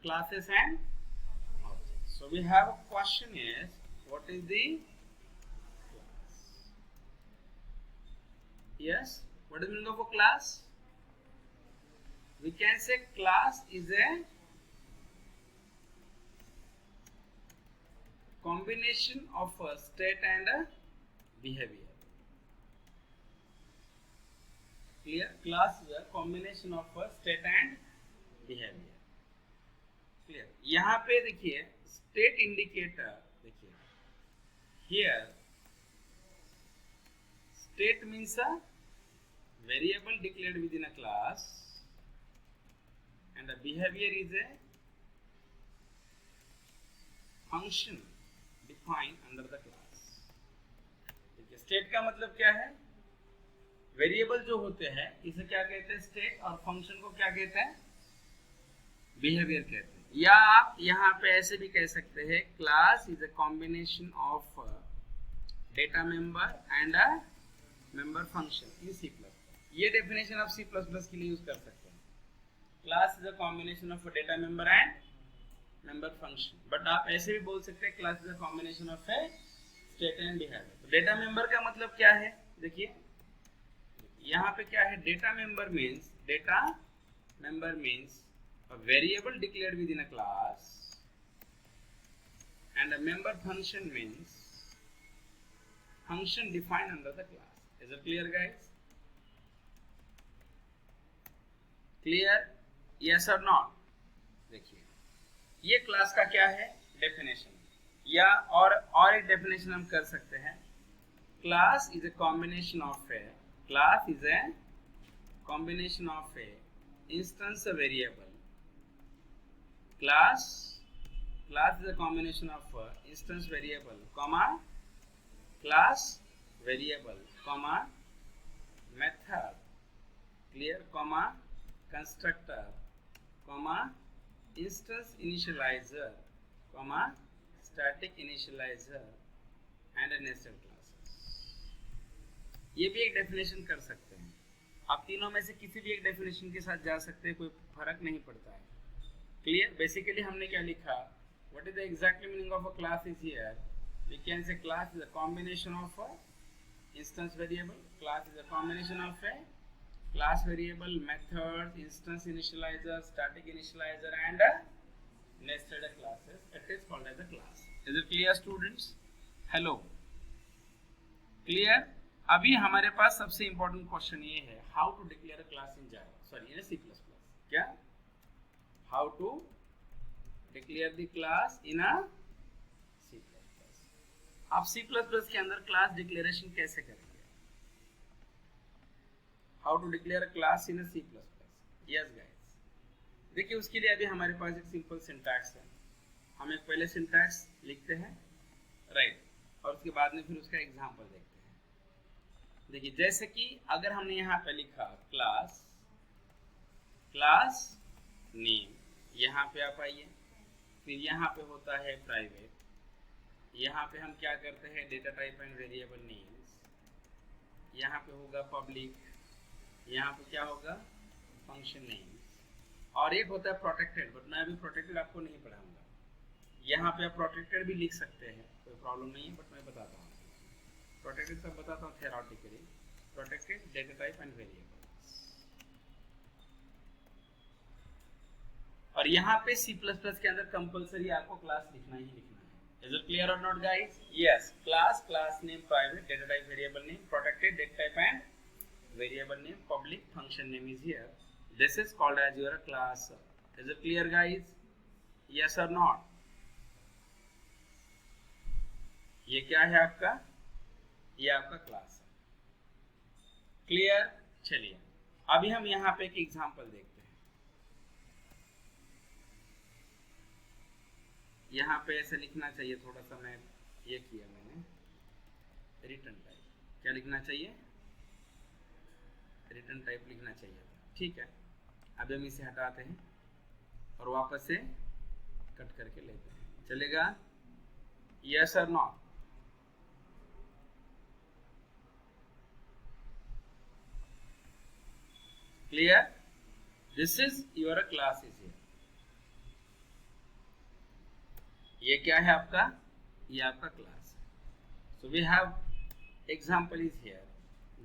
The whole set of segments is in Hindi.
classes and objects. So we have a question is, what is the class? Yes, what is the meaning of a class? We can say class is a combination of a state and a behavior. Clear? Class is a combination of a state and behavior. Clear? यहाँ पे देखिए state indicator देखिए here state means a variable declared within a class and the behavior is a function defined under the class. देखिए state का मतलब क्या है? वेरिएबल जो होते हैं इसे क्या कहते हैं? स्टेट, और फंक्शन को क्या कहते हैं? बिहेवियर कहते हैं। या आप यहाँ पे ऐसे भी कह सकते हैं, class is a combination of data member and a member function in C plus. ये डेफिनेशन आप सी प्लस प्लस के लिए यूज कर सकते हैं। Class is a combination of data member and member function. But आप ऐसे भी बोल सकते हैं, class is a combination of A state and behaviour. तो डेटा मेंबर का मतलब क्या है? देखिए यहाँ पे क्या है? Data member means a variable declared within a class and a member function means function defined under the class. Is it clear guys? Clear? Yes or not? देखिए ये क्लास का क्या है? डेफिनेशन। या और एक डेफिनेशन हम कर सकते हैं, class is a combination of a instance variable. Class is a combination of instance variable, comma class variable, comma method, clear, comma constructor, comma instance initializer, comma static initializer and a nested classes. ये भी एक डेफिनेशन कर सकते हैं। आप तीनों में से किसी भी एक डेफिनेशन के साथ जा सकते हैं, कोई फर्क नहीं पड़ता है। क्लियर? बेसिकली हमने क्या लिखा? What is the exactly meaning of a class is here we can say class is a combination of a instance variable, class is a combination of a class variable, method, instance initializer, static initializer and nested classes. It is called as a class. Is it clear students? Hello, clear? अभी हमारे पास सबसे इंपॉर्टेंट क्वेश्चन ये है, how to declare a class in Java, sorry in C plus plus. क्या? How to declare the class in a C plus plus. आप सी प्लस प्लस के अंदर क्लास डिक्लेरेशन कैसे करेंगे? How to declare a class in a C plus plus. Yes guys, देखिए उसके लिए अभी हमारे पास एक सिंपल सिंटैक्स है. हम एक पहले सिंटैक्स लिखते हैं, राइट, और उसके बाद में फिर उसका एग्जांपल देखते हैं. देखिए जैसे कि अगर हमने यहाँ पे लिखा क्लास नेम, यहाँ पे आप आइए, फिर यहाँ पे होता है प्राइवेट, यहाँ पे हम क्या करते हैं data type and variable names, यहाँ पे होगा पब्लिक, यहाँ पे क्या होगा फंक्शन नेम्स, और एक होता है प्रोटेक्टेड. बट मैं अभी प्रोटेक्टेड आपको नहीं पढ़ाऊंगा. यहाँ पे आप प्रोटेक्टेड भी लिख सकते हैं, कोई प्रॉब्लम नहीं है, बट मैं बताता हूँ. प्रोटेक्टेड सब बताता हूँ theoretically. Protected data type and variable. और यहाँ पे C++ के अंदर कंपलसरी आपको क्लास लिखना ही लिखना है. इज इट क्लियर और not guys? Yes. Class name, private, data type, variable name, protected data type and variable name, public function name is here. This is called as your class. Is it clear guys? Yes और नॉट? ये क्या है आपका? ये आपका क्लास है. क्लियर? चलिए अभी हम यहाँ पे एक एग्जांपल देखते हैं. यहाँ पे ऐसे लिखना चाहिए, थोड़ा सा मैं ये किया मैंने, रिटर्न टाइप. क्या लिखना चाहिए? रिटर्न टाइप लिखना चाहिए. ठीक है, अब हम इसे हटाते हैं और वापस से कट करके लेते हैं. चलेगा? यस और not? Clear? This is your class is here. ये क्या है आपका, ये आपका क्लास है। So we have example is here.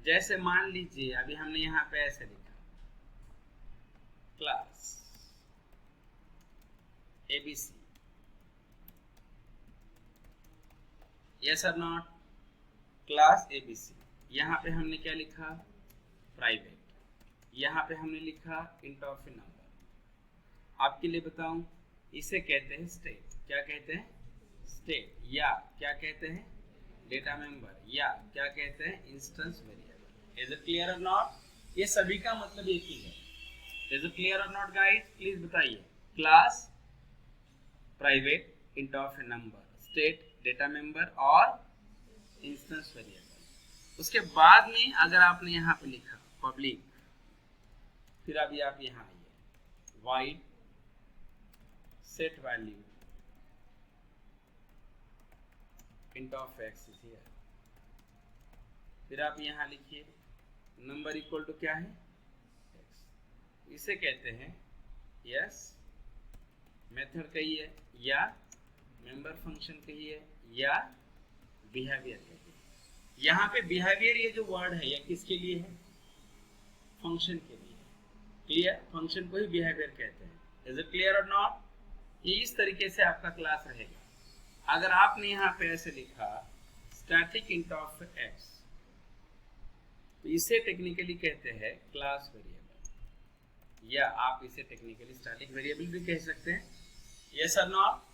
जैसे मान लीजिए अभी हमने यहाँ पे ऐसे लिखा क्लास ABC, यस और नॉट, क्लास ABC। यहाँ पे हमने क्या लिखा, प्राइवेट, यहाँ पे हमने लिखा इंट ऑफ ए नंबर। आपके लिए बताऊं, इसे कहते हैं स्टेट। क्या कहते हैं, स्टेट, या क्या कहते हैं, डेटा मेंबर, या क्या कहते हैं, instance variable. Is it clear और नॉट? ये सभी का मतलब एक ही है। इज इट क्लियर और नॉट गाइस, प्लीज बताइए। Class, private, int of A number, state, data member और इंस्टेंस वेरिएबल। उसके बाद में अगर आपने यहाँ पे लिखा पब्लिक, फिर अभी आप यहाँ आइए, wide set value int of x is here. फिर आप यहाँ लिखिए नंबर इक्वल टू क्या है, एक्स। इसे कहते हैं यस मेथड कहिए, या मेंबर फंक्शन कहिए, या बिहेवियर कहिए। यहाँ पे बिहेवियर ये जो वर्ड है, ये किसके लिए है, फंक्शन के लिए। क्लियर, फंक्शन को ही बिहेवियर कहते हैं। इज इट क्लियर और नॉट? ये इस तरीके से आपका क्लास रहेगा। अगर आपने यहाँ पे ऐसे लिखा स्टैटिक इंट ऑफ एक्स, तो इसे टेक्निकली कहते हैं क्लास वेरिएबल, या आप इसे टेक्निकली स्टैटिक वेरिएबल भी कह सकते हैं। यस और नॉट?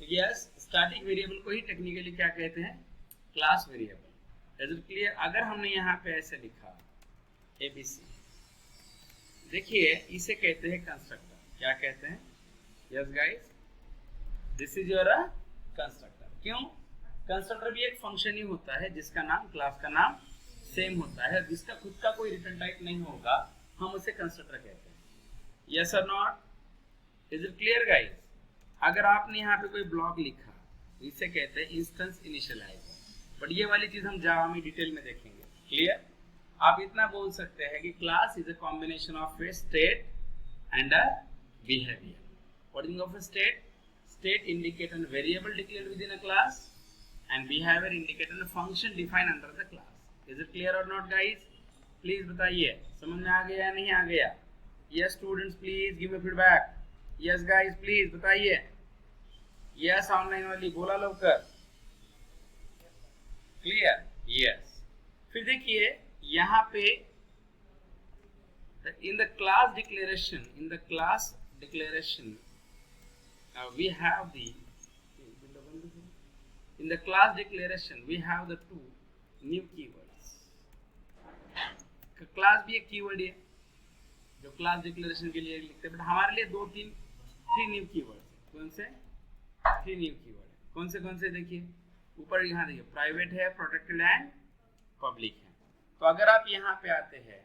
यस, स्टैटिक वेरिएबल को ही टेक्निकली क्या कहते हैं, class variable. Is it clear? अगर हमने यहाँ पे ऐसे लिखा ABC, देखिए इसे कहते हैं कंस्ट्रक्टर। क्या कहते हैं, yes guys, this is your constructor. क्यों? कंस्ट्रक्टर भी एक फंक्शन ही होता है जिसका नाम, क्लास का नाम सेम होता है, जिसका खुद का कोई रिटर्न टाइप नहीं होगा, हम उसे कंस्ट्रक्टर कहते हैं। यस और not? Is it clear guys? अगर आपने यहाँ पे कोई ब्लॉक लिखा, इसे कहते हैं इंस्टेंस इनिशियलाइजर। बट ये वाली चीज हम जावा में डिटेल में देखेंगे। क्लियर? आप इतना बोल सकते हैं कि class is a combination of A state and a behaviour. What is of a state? State indicate a variable declared within a class, and behavior indicate a function defined under the class. Is it clear or not, guys? Please बताइए, समझ में आ गया या नहीं आ गया? Yes students, please give me feedback. Yes guys, please बताइए। Yes ऑनलाइन वाली बोला लवकर। Clear? Yes. फिर देखिए यहाँ पे in the class declaration we have the in the class declaration we have the two new keywords. Class भी एक कीवर्ड है जो क्लास डिक्लेरेशन के लिए लिखते हैं, बट हमारे लिए थ्री न्यू कीवर्ड। कौन से? Three new keyword. कौन से देखिए ऊपर, यहाँ देखिए प्राइवेट है, प्रोटेक्टेड एंड पब्लिक है। तो अगर आप यहाँ पे आते हैं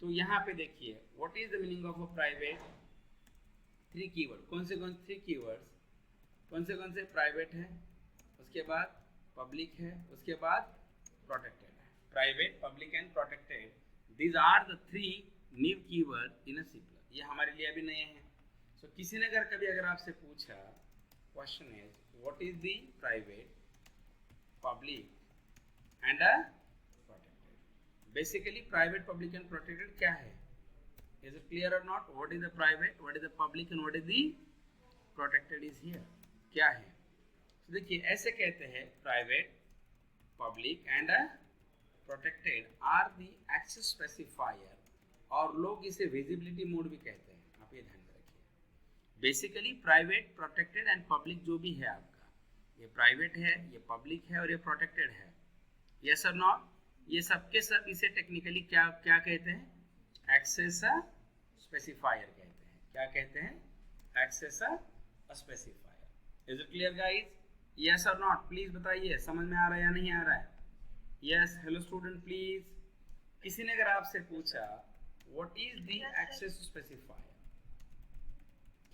तो यहाँ पे देखिए what is the meaning of a private, three keyword. कौन से थ्री कीवर्ड्स? कौन से? प्राइवेट है, उसके बाद पब्लिक है, उसके बाद प्रोटेक्टेड है। Private, public and protected, these are the three new keyword in a C++। ये हमारे लिए अभी नए हैं। सो किसी ने अगर आपसे पूछा, question is what is the private, public and a protected. Basically private, public and protected क्या है? Is it clear or not? What is the private, what is the public and what is the protected is here? क्या है? तो देखिए ऐसे कहते हैं private, public and protected are the access specifier, और लोग इसे विजिबिलिटी मोड भी कहते हैं। आप ये ध्यान रखिए। Basically private, protected and public जो भी है आपका, ये प्राइवेट है, ये पब्लिक है और ये प्रोटेक्टेड है। यस और नॉट? ये सबके सब इसे टेक्निकली क्या कहते हैं? एक्सेस स्पेसिफायर कहते हैं। क्या कहते हैं? Access specifier. Is it clear guys? Yes और नॉट? प्लीज बताइए, समझ में आ रहा है या नहीं आ रहा है? Yes, hello student please. किसी ने अगर आपसे पूछा what is the access specifier,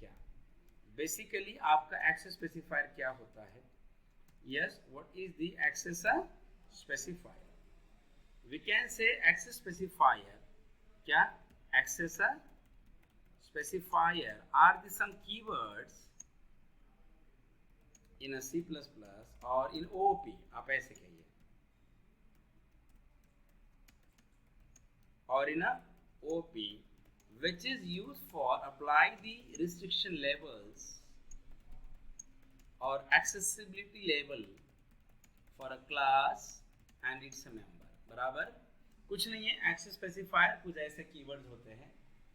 क्या बेसिकली आपका एक्सेस स्पेसिफायर क्या होता है? Yes, what is the access specifier? We can say access specifier क्या? Access specifier are the some keywords in a C++ or in OOP, आप ऐसे कहिए, or in a OP, which is used for apply the restriction labels or accessibility label for a class and its a member. बराबर, कुछ नहीं है, एक्सेस स्पेसिफायर कुछ ऐसे कीवर्ड्स होते हैं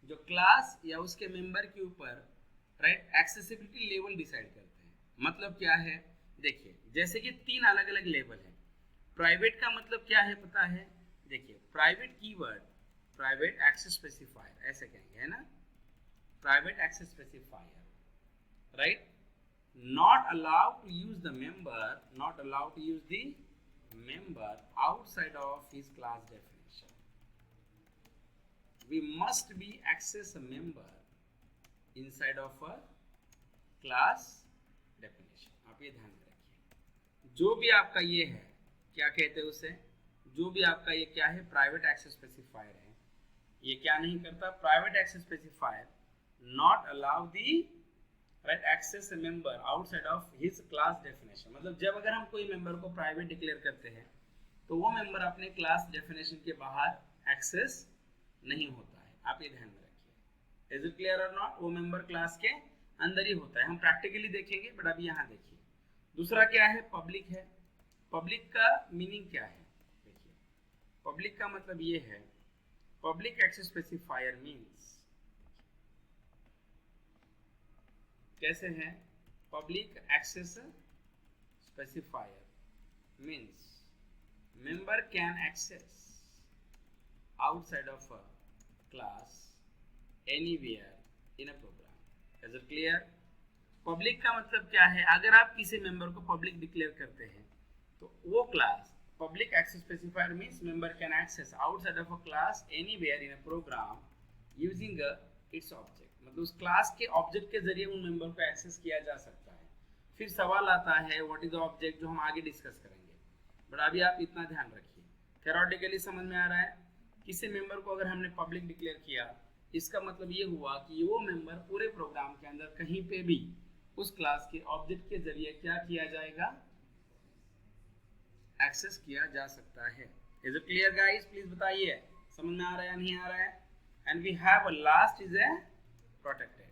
जो क्लास या उसके मेंबर के ऊपर राइट एक्सेसिबिलिटी लेवल डिसाइड करते हैं। मतलब क्या है, देखिए जैसे कि 3 अलग अलग लेवल है। प्राइवेट का मतलब क्या है पता है, देखिए private keyword, private access specifier ऐसे कहेंगे, है ना, private access specifier, right, not allowed to use the member, not allowed to use the member outside of his class definition. We must be access a member inside of a class definition. आप ये ध्यान में रखिए, जो भी आपका ये है क्या कहते हैं उसे, जो भी आपका ये क्या है प्राइवेट एक्सेस स्पेसिफायर है, ये क्या नहीं करता, private access specifier not allow the right access member outside of his class definition. मतलब जब अगर हम कोई मेंबर को प्राइवेट डिक्लेयर करते हैं तो वो मेंबर अपने क्लास डेफिनेशन के बाहर एक्सेस नहीं होता है, आप ये ध्यान में रखिए। इज इट क्लियर और नॉट, वो मेंबर क्लास के अंदर ही होता है, हम प्रैक्टिकली देखेंगे, बट अभी यहाँ देखिए। दूसरा क्या है, पब्लिक है। पब्लिक का मीनिंग क्या है, देखिए पब्लिक का मतलब ये है, पब्लिक एक्सेस स्पेसिफायर मीन्स, कैसे है, public access specifier means member can access outside of a class anywhere in a program. Is it clear? Public का मतलब क्या है, अगर आप किसी मेंबर को पब्लिक डिक्लेयर करते हैं तो वो class, public access specifier means member can access outside of a class anywhere in a program using its object. मतलब उस क्लास के ऑब्जेक्ट के जरिए उन मेंबर को एक्सेस किया जा सकता है। फिर सवाल आता है व्हाट इज द ऑब्जेक्ट, जो हम आगे डिस्कस करेंगे, बट अभी आप इतना ध्यान रखिए। थ्योरेटिकली समझ में आ रहा है, किसी मेंबर को अगर हमने पब्लिक डिक्लेयर किया, इसका मतलब ये हुआ कि वो मेंबर पूरे प्रोग्राम के अंदर कहीं पे भी उस क्लास के ऑब्जेक्ट के जरिए क्या किया जाएगा, एक्सेस किया जा सकता है। Is it clear guys, please बताइए समझ में आ रहा है या नहीं आ रहा है। And we have a last is a protected.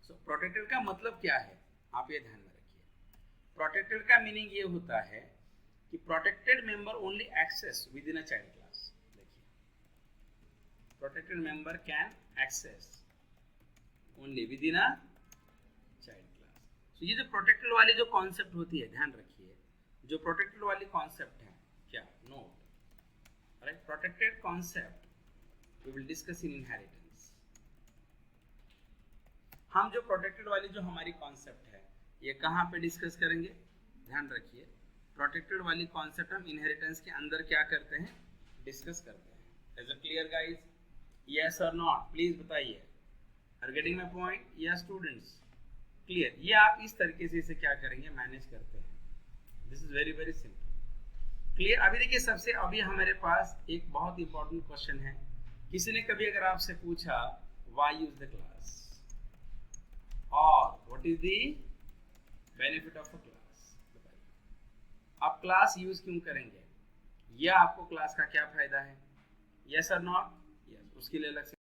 So protected का मतलब क्या है, आप ये ध्यान में रखिए। प्रोटेक्टेड का मीनिंग ये होता है कि protected member only access within a child class. देखिए protected member can access only within a child class. तो ये जो प्रोटेक्टेड वाली जो कॉन्सेप्ट होती है, ध्यान रखिए, जो प्रोटेक्टेड वाली कॉन्सेप्ट है क्या, note right, protected concept we will discuss in inheritance. हम जो प्रोटेक्टेड वाली जो हमारी कॉन्सेप्ट है ये कहाँ पे डिस्कस करेंगे, ध्यान रखिए, प्रोटेक्टेड वाली कॉन्सेप्ट हम इनहेरिटेंस के अंदर क्या करते हैं, डिस्कस करते हैं। Is it clear guys, yes और नॉट, प्लीज बताइए। Are getting my point, yes students, clear. ये आप इस तरीके से इसे क्या करेंगे, मैनेज करते हैं। This is very very simple, clear. अभी देखिए सबसे अभी हमारे पास एक बहुत इंपॉर्टेंट क्वेश्चन है। किसी ने कभी अगर आपसे पूछा व्हाई यूज द क्लास और what is the benefit of a class, आप क्लास यूज क्यों करेंगे, या आपको क्लास का क्या फायदा है, यस और नॉट, यस, उसके लिए अलग से